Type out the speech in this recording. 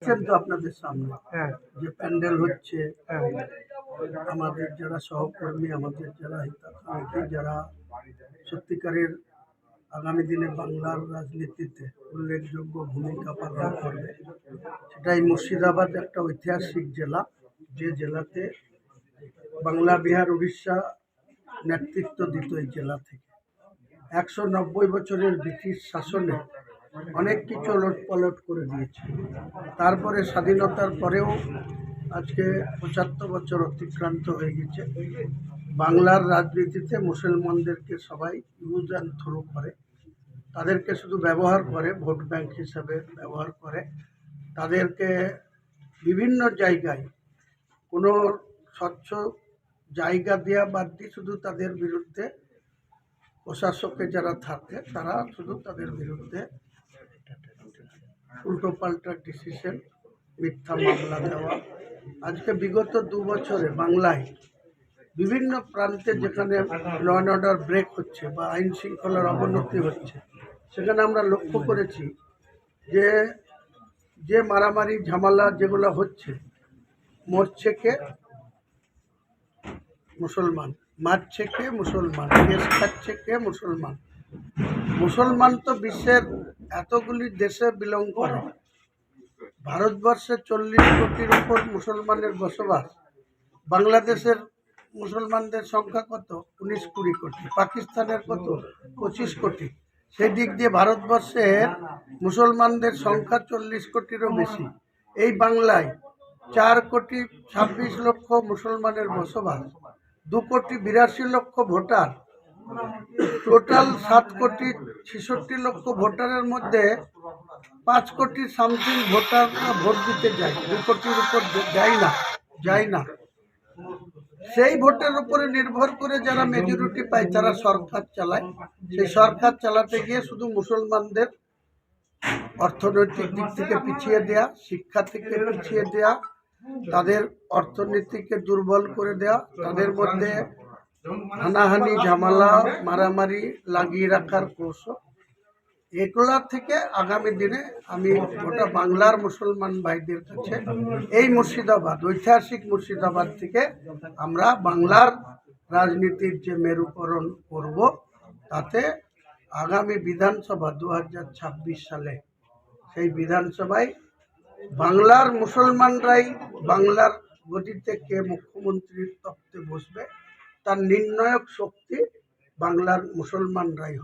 তো আপনাদের সামনে যে প্যান্ডেল হচ্ছে, আমাদের যারা সহকর্মী, আমাদের যারা হিতাকাঙ্ক্ষী, যারা সত্যিকারের আগামী দিনে বাংলার রাজনীতিতে উল্লেখযোগ্য ভূমিকা পালন করবে, সেটাই মুর্শিদাবাদ একটা ঐতিহাসিক জেলা, যে জেলাতে বাংলা, বিহার, উড়িষ্যা নেতৃত্ব দিত। এই জেলা থেকে 190 বছরের ব্রিটিশ শাসনে অনেক কিছু ওলটপালট করে দিয়েছে। তারপরে স্বাধীনতার পরেও আজকে 75 বছর অতিক্রান্ত হয়ে গেছে। বাংলার রাজনীতিতে মুসলমানদেরকে সবাই ইউজ অ্যান্ড থ্রো করে, তাদেরকে শুধু ব্যবহার করে, ভোট ব্যাংক হিসাবে ব্যবহার করে। তাদেরকে বিভিন্ন জায়গায় কোনো স্বচ্ছ জায়গা দেওয়া বাদ দিয়ে শুধু তাদের বিরুদ্ধে প্রশাসকে যারা থাকে তারা শুধু তাদের বিরুদ্ধে উল্টোপাল্টা ডিসিশন, মিথ্যা মামলা দেওয়া। আজকে বিগত 2 বছরে বাংলায় বিভিন্ন প্রান্তে যেখানে ল অ্যান্ড অর্ডার ব্রেক হচ্ছে বা আইন শৃঙ্খলার অবনতি হচ্ছে, সেখানে আমরা লক্ষ্য করেছি যে মারামারি ঝামেলা যেগুলো হচ্ছে, মরছে কে? মুসলমান। মারছে কে? মুসলমান। কেস খাচ্ছে কে? মুসলমান। মুসলমান তো বিশ্বের এতগুলি দেশে বিলং করে। ভারতবর্ষে 40 কোটির উপর মুসলমানের বসবাস। বাংলাদেশের মুসলমানদের সংখ্যা কত? 19-20 কোটি। পাকিস্তানের কত? 25 কোটি। সেই দিক দিয়ে ভারতবর্ষের মুসলমানদের সংখ্যা 40 কোটিরও বেশি। এই বাংলায় 4 কোটি 26 লক্ষ মুসলমানের বসবাস, 2 কোটি 82 লক্ষ ভোটার। টোটাল 7 কোটি 66 লক্ষ ভোটারের মধ্যে 5 কোটি সামথিং ভোটাররা ভোট দিতে যায়, 2 কোটির উপর যায় না। সেই ভোটের উপরে নির্ভর করে যারা মেজরিটি পায় তারা সরকার চালায়। সেই সরকার চালাতে গিয়ে শুধু মুসলমানদের অর্থনৈতিক দিক থেকে পিছিয়ে দেয়া, শিক্ষা থেকে পিছিয়ে দেয়া, তাদের অর্থনীতিকে দুর্বল করে দেয়া, তাদের মধ্যে হানাহানি, ঝামেলা, মারামারি লাগিয়ে রাখার কৌশল, এগুলা থেকে আগামী দিনে আমি গোটা বাংলার মুসলমান ভাইদের কাছে এই মুর্শিদাবাদ, ঐতিহাসিক মুর্শিদাবাদ থেকে আমরা বাংলার রাজনীতির যে মেরুকরণ করব, তাতে আগামী বিধানসভা 2026 সালে সেই বিধানসভায় বাংলার মুসলমানরাই বাংলার গদিতে কে মুখ্যমন্ত্রীর তত্ত্বে বসবে, তার নির্ণায়ক শক্তি বাংলার মুসলমানরাই।